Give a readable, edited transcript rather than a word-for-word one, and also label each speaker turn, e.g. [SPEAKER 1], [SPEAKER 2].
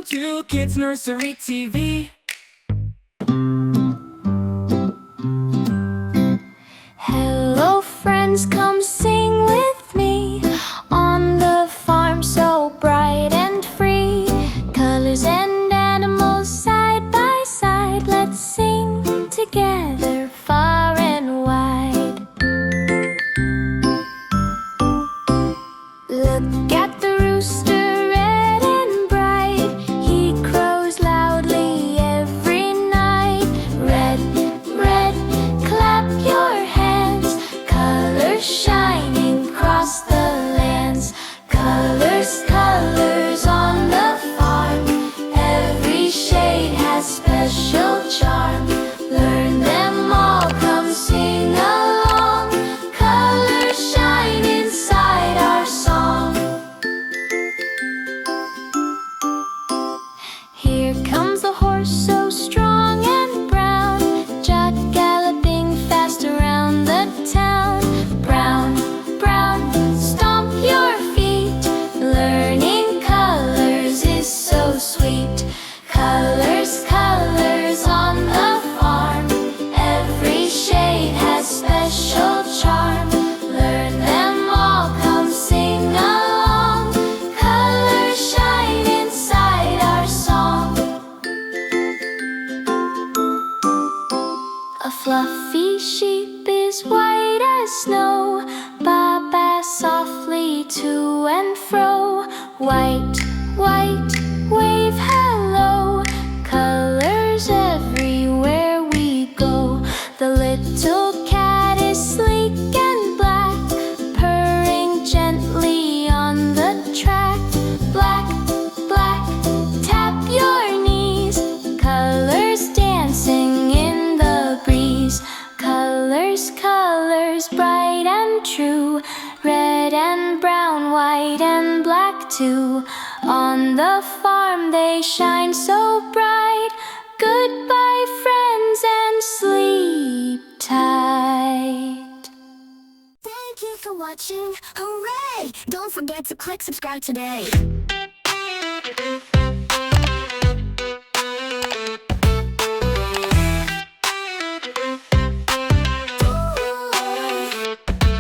[SPEAKER 1] Welcome to Kids Nursery TV.
[SPEAKER 2] Hello friends, come sing with me on the farm so bright and free. Colors and animals side by side, let's sing together far and wide. Look at the rooster, red and bright. He crows loudly every night. Red, red, clap your hands. Colors shining across the lands. Colors, colors on the farm. Every shade has special charm. Learn them all, come sing along. Colors shine inside our song. Here comes the horse, so strong and brown. Jack galloping fast around the town. Brown, brown, stomp your feet. Learning colors is so sweet. Colors, colors on the farm. Every shade has special charm. Learn them all, come sing along. Colors shine inside our song. A fluffy sheep is white as snow. Ba-ba softly to and fro. White, white, wave hello. Colors everywhere we go. The little cat is sleek and black, purring gently on the track. Black, black, tap your knees. Colors dancing in the breeze. Colors, colors bright and true. Red and brown, white and black too. On the farm they shine so bright. Goodbye friends and sleep tight.
[SPEAKER 3] Thank you for watching. Hooray! Don't forget to click subscribe today.